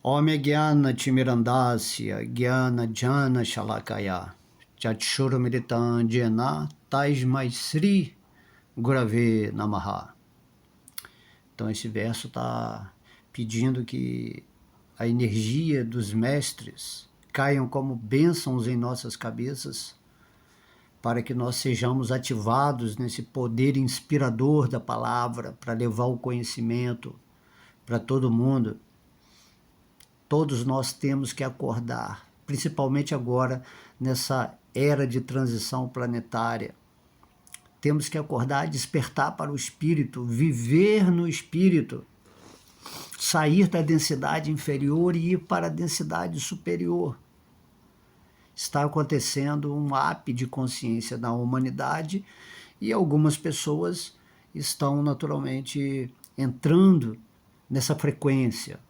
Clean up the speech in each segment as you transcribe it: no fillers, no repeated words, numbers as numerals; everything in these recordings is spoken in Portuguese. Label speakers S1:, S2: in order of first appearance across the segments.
S1: Ome Gyana Timirandasya Gyana Jana Shalakaya Chakshurumritan Jena Tasmai Sri Gurave Namaha. Então esse verso está pedindo que a energia dos mestres caiam como bênçãos em nossas cabeças, para que nós sejamos ativados nesse poder inspirador da palavra, para levar o conhecimento para todo mundo. Todos nós temos que acordar, principalmente agora, nessa era de transição planetária. Temos que acordar, despertar para o espírito, viver no espírito, sair da densidade inferior e ir para a densidade superior. Está acontecendo um up de consciência na humanidade e algumas pessoas estão naturalmente entrando nessa frequência.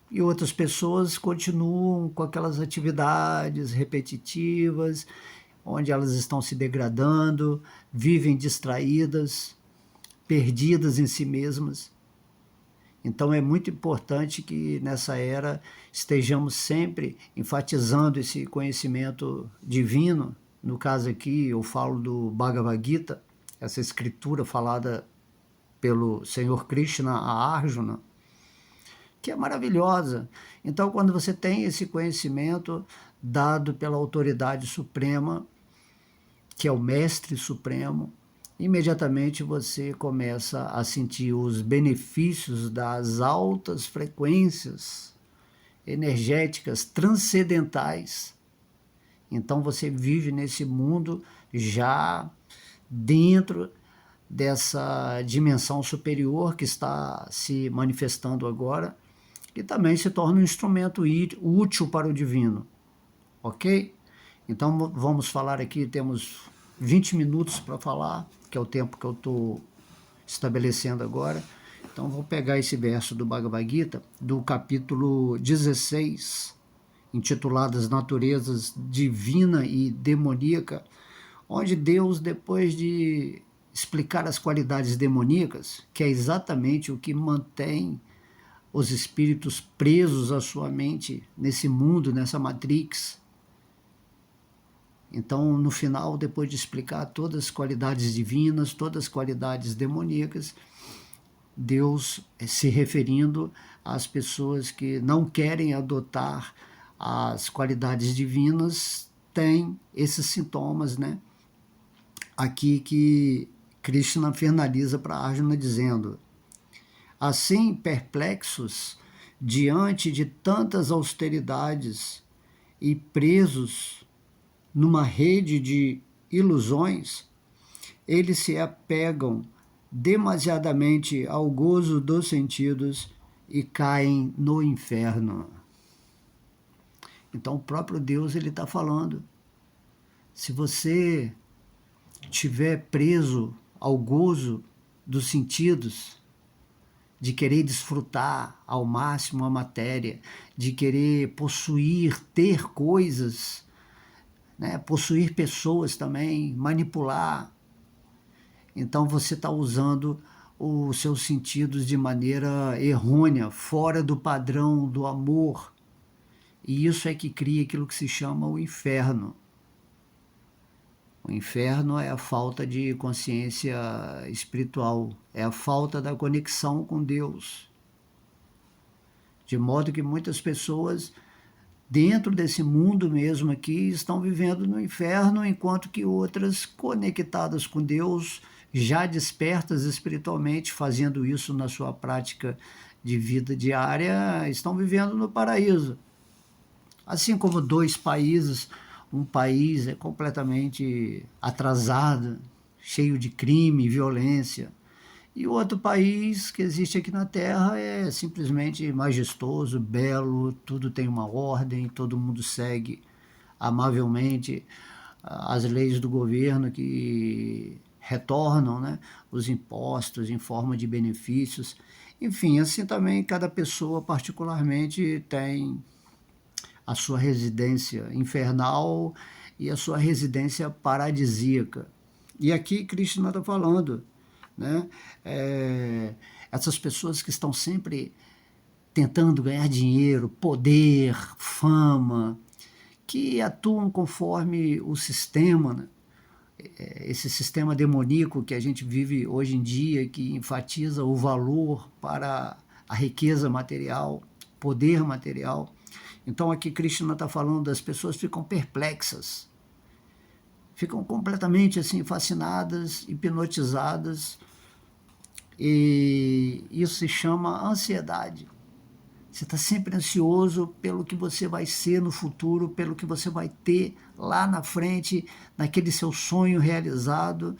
S1: E outras pessoas continuam com aquelas atividades repetitivas, onde elas estão se degradando, vivem distraídas, perdidas em si mesmas. Então é muito importante que nessa era estejamos sempre enfatizando esse conhecimento divino. No caso aqui eu falo do Bhagavad Gita, essa escritura falada pelo Senhor Krishna a Arjuna, que é maravilhosa. Então, quando você tem esse conhecimento dado pela autoridade suprema, que é o Mestre Supremo, imediatamente você começa a sentir os benefícios das altas frequências energéticas transcendentais. Então, você vive nesse mundo já dentro dessa dimensão superior que está se manifestando agora, e também se torna um instrumento útil para o divino, ok? Então vamos falar aqui, temos 20 minutos para falar, que é o tempo que eu estou estabelecendo agora. Então vou pegar esse verso do Bhagavad Gita, do capítulo 16, intitulado As Naturezas Divina e Demoníaca, onde Deus, depois de explicar as qualidades demoníacas, que é exatamente o que mantém os espíritos presos à sua mente nesse mundo, nessa matrix. Então, no final, depois de explicar todas as qualidades divinas, todas as qualidades demoníacas, Deus, se referindo às pessoas que não querem adotar as qualidades divinas, tem esses sintomas, né? Aqui que Krishna finaliza para Arjuna dizendo: assim, perplexos diante de tantas austeridades e presos numa rede de ilusões, eles se apegam demasiadamente ao gozo dos sentidos e caem no inferno. Então o próprio Deus está falando, se você estiver preso ao gozo dos sentidos, de querer desfrutar ao máximo a matéria, de querer possuir, ter coisas, né? Possuir pessoas também, manipular. Então você está usando os seus sentidos de maneira errônea, fora do padrão do amor. E isso é que cria aquilo que se chama o inferno. O inferno é a falta de consciência espiritual, é a falta da conexão com Deus. De modo que muitas pessoas, dentro desse mundo mesmo aqui, estão vivendo no inferno, enquanto que outras, conectadas com Deus, já despertas espiritualmente, fazendo isso na sua prática de vida diária, estão vivendo no paraíso. Assim como dois países, um país é completamente atrasado, cheio de crime e violência, e o outro país que existe aqui na Terra é simplesmente majestoso, belo, tudo tem uma ordem, todo mundo segue amavelmente as leis do governo que retornam, né, os impostos em forma de benefícios. Enfim, assim também cada pessoa particularmente tem a sua residência infernal e a sua residência paradisíaca. E aqui Krishna está falando, né? Essas pessoas que estão sempre tentando ganhar dinheiro, poder, fama, que atuam conforme o sistema, né? Esse sistema demoníaco que a gente vive hoje em dia, que enfatiza o valor para a riqueza material, poder material. Então aqui Krishna está falando, das pessoas ficam perplexas, ficam completamente assim fascinadas, hipnotizadas, e isso se chama ansiedade. Você está sempre ansioso pelo que você vai ser no futuro, pelo que você vai ter lá na frente, naquele seu sonho realizado.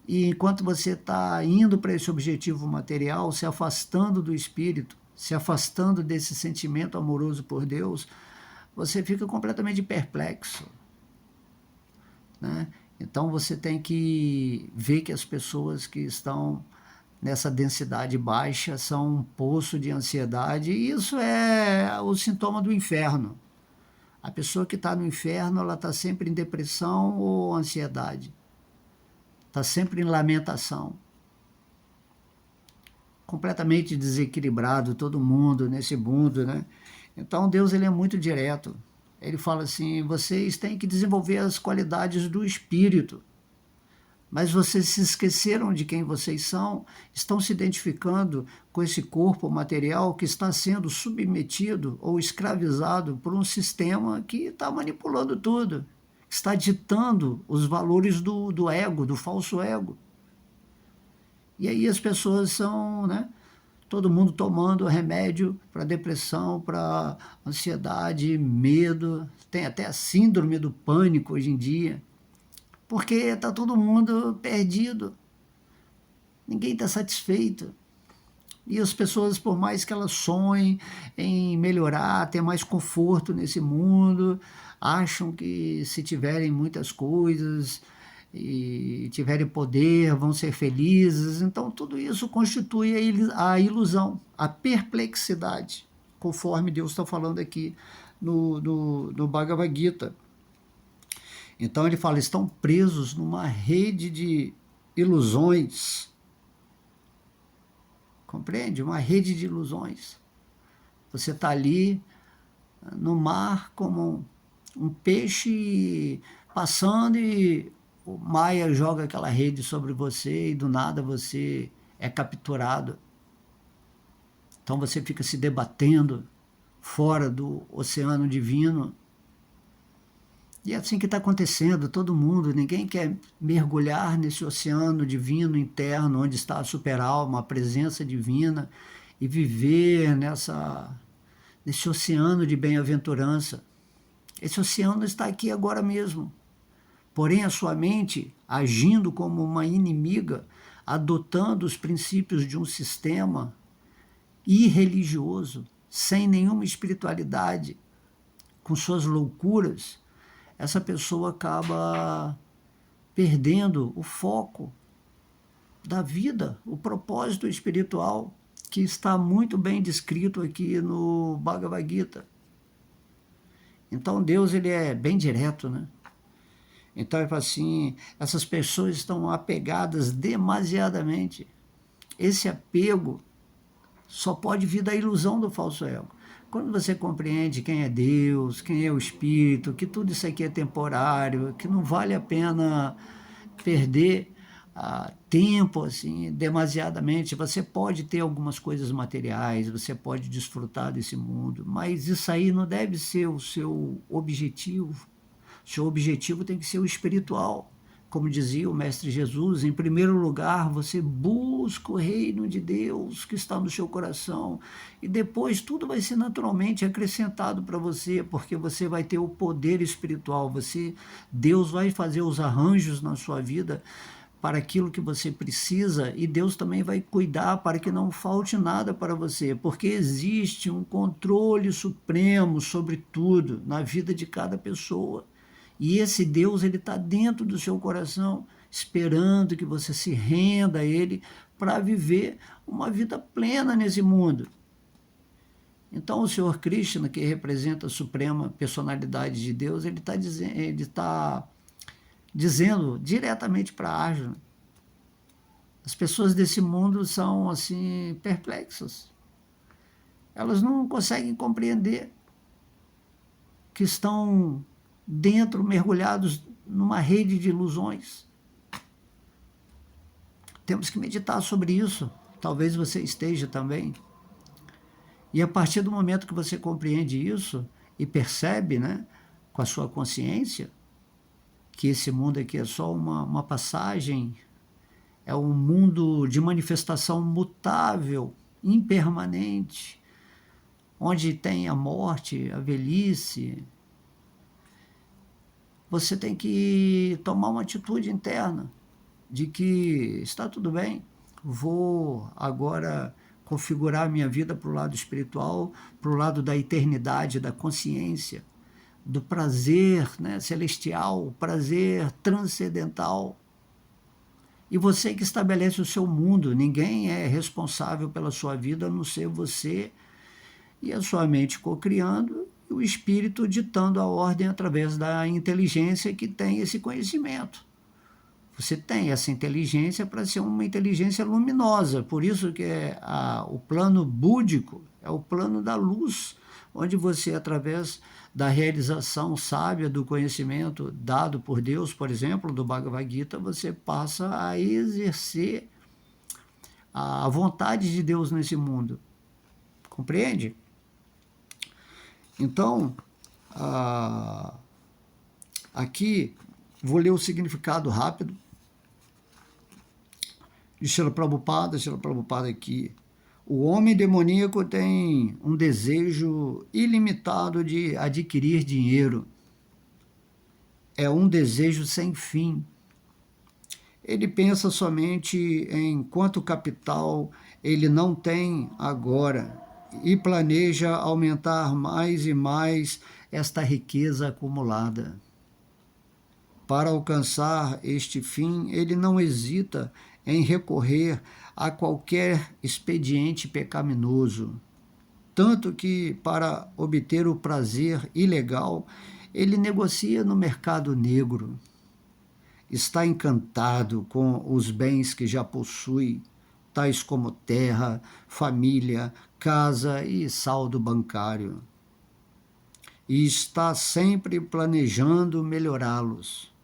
S1: E enquanto você está indo para esse objetivo material, se afastando do espírito, se afastando desse sentimento amoroso por Deus, você fica completamente perplexo, né? Então você tem que ver que as pessoas que estão nessa densidade baixa são um poço de ansiedade, e isso é o sintoma do inferno. A pessoa que está no inferno, ela está sempre em depressão ou ansiedade, está sempre em lamentação, completamente desequilibrado todo mundo nesse mundo, né? Então Deus, ele é muito direto. Ele fala assim, vocês têm que desenvolver as qualidades do espírito, mas vocês se esqueceram de quem vocês são, estão se identificando com esse corpo material que está sendo submetido ou escravizado por um sistema que está manipulando tudo, está ditando os valores do ego, do falso ego. E aí as pessoas são, né, todo mundo tomando remédio para depressão, para ansiedade, medo, tem até a síndrome do pânico hoje em dia, porque está todo mundo perdido, ninguém está satisfeito. E as pessoas, por mais que elas sonhem em melhorar, ter mais conforto nesse mundo, acham que se tiverem muitas coisas e tiverem poder, vão ser felizes. Então tudo isso constitui a ilusão, a perplexidade, conforme Deus está falando aqui no Bhagavad Gita. Então ele fala, estão presos numa rede de ilusões. Compreende? Uma rede de ilusões. Você está ali no mar como um peixe passando, e o Maia joga aquela rede sobre você e do nada você é capturado. Então você fica se debatendo fora do oceano divino. E é assim que está acontecendo, todo mundo, ninguém quer mergulhar nesse oceano divino interno, onde está a superalma, a presença divina, e viver nesse oceano de bem-aventurança. Esse oceano está aqui agora mesmo. Porém, a sua mente, agindo como uma inimiga, adotando os princípios de um sistema irreligioso, sem nenhuma espiritualidade, com suas loucuras, essa pessoa acaba perdendo o foco da vida, o propósito espiritual, que está muito bem descrito aqui no Bhagavad Gita. Então Deus, ele é bem direto, né? Então ele fala assim, essas pessoas estão apegadas demasiadamente. Esse apego só pode vir da ilusão do falso ego. Quando você compreende quem é Deus, quem é o Espírito, que tudo isso aqui é temporário, que não vale a pena perder tempo assim, demasiadamente. Você pode ter algumas coisas materiais, você pode desfrutar desse mundo, mas isso aí não deve ser o seu objetivo. Seu objetivo tem que ser o espiritual. Como dizia o Mestre Jesus, em primeiro lugar, você busca o reino de Deus que está no seu coração, e depois tudo vai ser naturalmente acrescentado para você, porque você vai ter o poder espiritual, Deus vai fazer os arranjos na sua vida para aquilo que você precisa, e Deus também vai cuidar para que não falte nada para você, porque existe um controle supremo sobre tudo na vida de cada pessoa. E esse Deus, ele está dentro do seu coração, esperando que você se renda a ele para viver uma vida plena nesse mundo. Então o Senhor Krishna, que representa a suprema personalidade de Deus, ele está dizendo diretamente para Arjuna, as pessoas desse mundo são assim perplexas. Elas não conseguem compreender que estão dentro, mergulhados numa rede de ilusões. Temos que meditar sobre isso. Talvez você esteja também. E a partir do momento que você compreende isso e percebe, né, com a sua consciência, que esse mundo aqui é só uma passagem, é um mundo de manifestação mutável, impermanente, onde tem a morte, a velhice, você tem que tomar uma atitude interna de que está tudo bem, vou agora configurar minha vida para o lado espiritual, para o lado da eternidade, da consciência, do prazer, né, celestial, prazer transcendental. E você que estabelece o seu mundo, ninguém é responsável pela sua vida a não ser você e a sua mente co-criando e o espírito ditando a ordem através da inteligência que tem esse conhecimento. Você tem essa inteligência para ser uma inteligência luminosa, por isso que o plano búdico é o plano da luz, onde você, através da realização sábia do conhecimento dado por Deus, por exemplo, do Bhagavad Gita, você passa a exercer a vontade de Deus nesse mundo. Compreende? Então, aqui vou ler o significado rápido de Srila Prabhupada aqui. O homem demoníaco tem um desejo ilimitado de adquirir dinheiro. É um desejo sem fim. Ele pensa somente em quanto capital ele não tem agora e planeja aumentar mais e mais esta riqueza acumulada. Para alcançar este fim, ele não hesita em recorrer a qualquer expediente pecaminoso, tanto que, para obter o prazer ilegal, ele negocia no mercado negro. Está encantado com os bens que já possui, tais como terra, família, casa e saldo bancário. E está sempre planejando melhorá-los.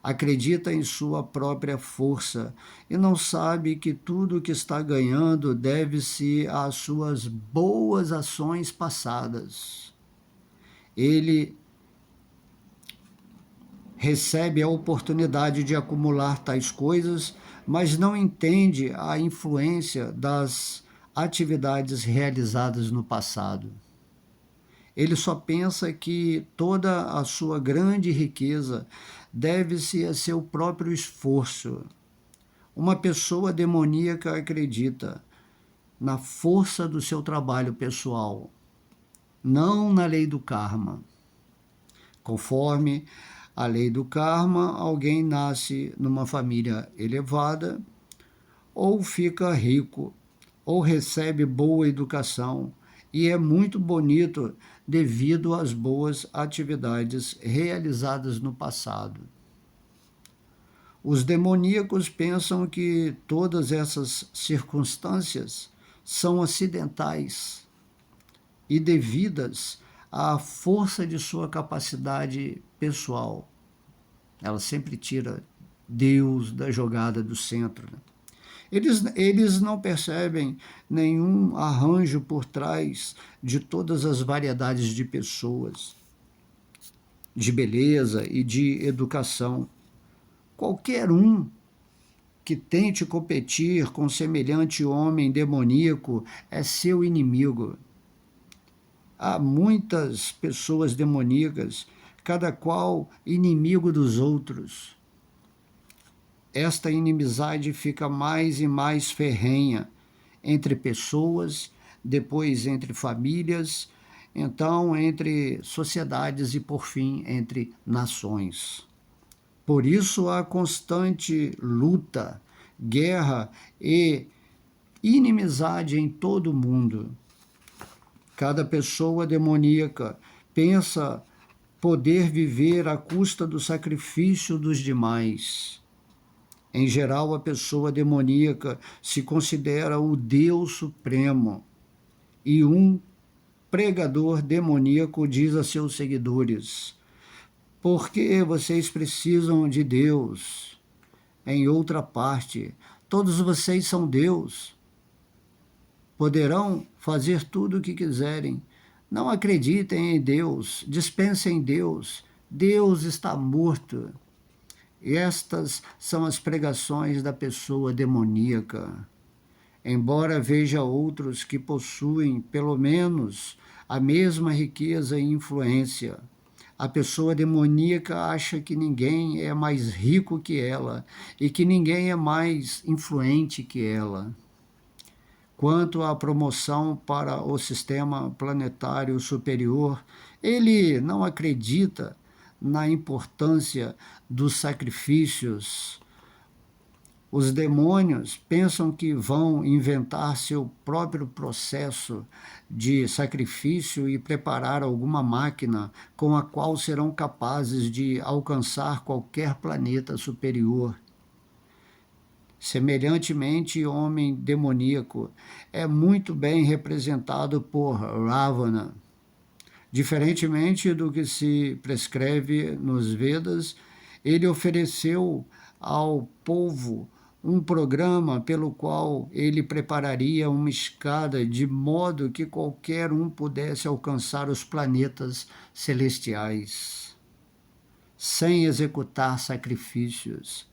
S1: Acredita em sua própria força e não sabe que tudo o que está ganhando deve-se às suas boas ações passadas. Ele recebe a oportunidade de acumular tais coisas, mas não entende a influência das atividades realizadas no passado. Ele só pensa que toda a sua grande riqueza deve-se a seu próprio esforço. Uma pessoa demoníaca acredita na força do seu trabalho pessoal, não na lei do karma. Conforme a lei do karma, alguém nasce numa família elevada, ou fica rico, ou recebe boa educação, e é muito bonito devido às boas atividades realizadas no passado. Os demoníacos pensam que todas essas circunstâncias são acidentais e devidas à força de sua capacidade pessoal. Ela sempre tira Deus da jogada do centro, né? Eles não percebem nenhum arranjo por trás de todas as variedades de pessoas, de beleza e de educação. Qualquer um que tente competir com semelhante homem demoníaco é seu inimigo. Há muitas pessoas demoníacas, cada qual inimigo dos outros. Esta inimizade fica mais e mais ferrenha entre pessoas, depois entre famílias, então entre sociedades e, por fim, entre nações. Por isso, há constante luta, guerra e inimizade em todo o mundo. Cada pessoa demoníaca pensa poder viver à custa do sacrifício dos demais. Em geral, a pessoa demoníaca se considera o Deus Supremo E um pregador demoníaco diz a seus seguidores: porque vocês precisam de Deus em outra parte? Todos vocês são Deus. Poderão fazer tudo o que quiserem. Não acreditem em Deus, dispensem Deus. Deus está morto. Estas são as pregações da pessoa demoníaca. Embora veja outros que possuem, pelo menos, a mesma riqueza e influência, a pessoa demoníaca acha que ninguém é mais rico que ela e que ninguém é mais influente que ela. Quanto à promoção para o sistema planetário superior, ele não acredita na importância dos sacrifícios. Os demônios pensam que vão inventar seu próprio processo de sacrifício e preparar alguma máquina com a qual serão capazes de alcançar qualquer planeta superior. Semelhantemente, o homem demoníaco é muito bem representado por Ravana. Diferentemente do que se prescreve nos Vedas, ele ofereceu ao povo um programa pelo qual ele prepararia uma escada de modo que qualquer um pudesse alcançar os planetas celestiais, sem executar sacrifícios.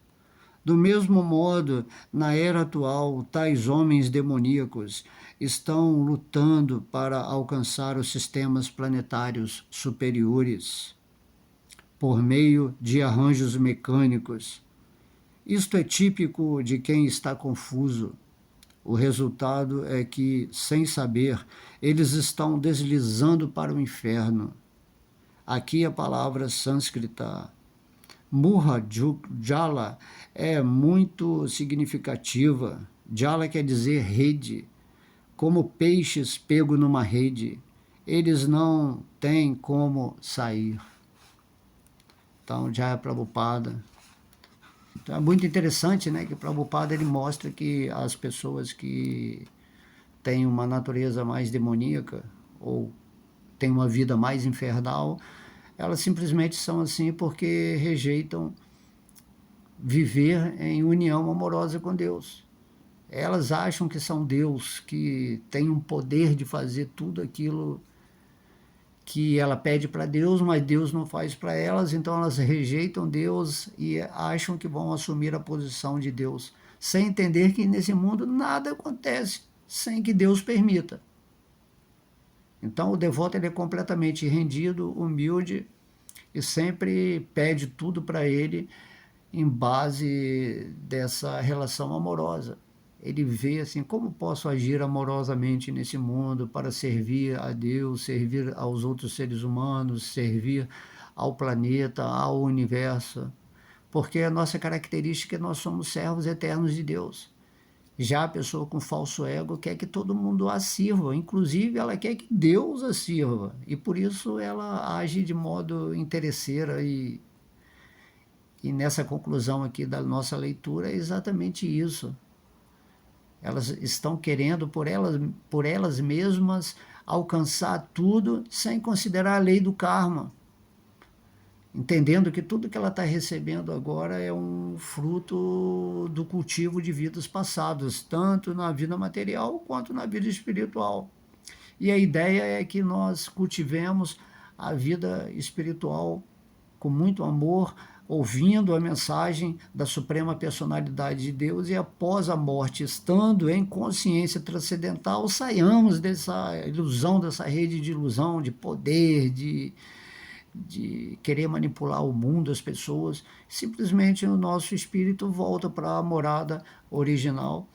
S1: Do mesmo modo, na era atual, tais homens demoníacos estão lutando para alcançar os sistemas planetários superiores por meio de arranjos mecânicos. Isto é típico de quem está confuso. O resultado é que, sem saber, eles estão deslizando para o inferno. Aqui a palavra sânscrita Murra Jala é muito significativa. Jala quer dizer rede, como peixes pegos numa rede. Eles não têm como sair. Então, Jaya Prabhupada. Então, é muito interessante, né, que Prabhupada ele mostra que as pessoas que têm uma natureza mais demoníaca ou têm uma vida mais infernal, elas simplesmente são assim porque rejeitam viver em união amorosa com Deus. Elas acham que são Deus, que tem um poder de fazer tudo aquilo que ela pede para Deus, mas Deus não faz para elas, então elas rejeitam Deus e acham que vão assumir a posição de Deus, sem entender que nesse mundo nada acontece sem que Deus permita. Então o devoto ele é completamente rendido, humilde e sempre pede tudo para ele em base dessa relação amorosa. Ele vê assim, como posso agir amorosamente nesse mundo para servir a Deus, servir aos outros seres humanos, servir ao planeta, ao universo. Porque a nossa característica é que nós somos servos eternos de Deus. Já a pessoa com falso ego quer que todo mundo a sirva, inclusive ela quer que Deus a sirva. E por isso ela age de modo interesseira e nessa conclusão aqui da nossa leitura é exatamente isso. Elas estão querendo por elas mesmas alcançar tudo sem considerar a lei do karma. Entendendo que tudo que ela está recebendo agora é um fruto do cultivo de vidas passadas, tanto na vida material quanto na vida espiritual. E a ideia é que nós cultivemos a vida espiritual com muito amor, ouvindo a mensagem da Suprema Personalidade de Deus e após a morte, estando em consciência transcendental, saiamos dessa ilusão, dessa rede de ilusão, de poder, de querer manipular o mundo, as pessoas. Simplesmente o nosso espírito volta para a morada original,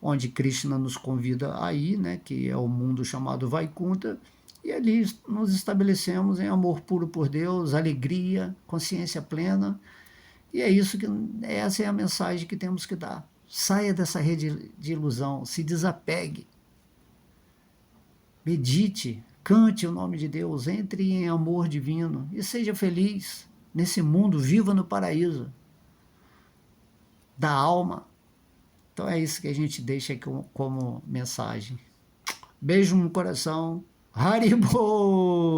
S1: onde Krishna nos convida a ir, né, que é o mundo chamado Vaikunta, e ali nos estabelecemos em amor puro por Deus, alegria, consciência plena, e é isso que, essa é a mensagem que temos que dar. Saia dessa rede de ilusão, se desapegue, medite, cante o nome de Deus, entre em amor divino e seja feliz nesse mundo, viva no paraíso da alma. Então é isso que a gente deixa aqui como mensagem. Beijo no coração. Haribo!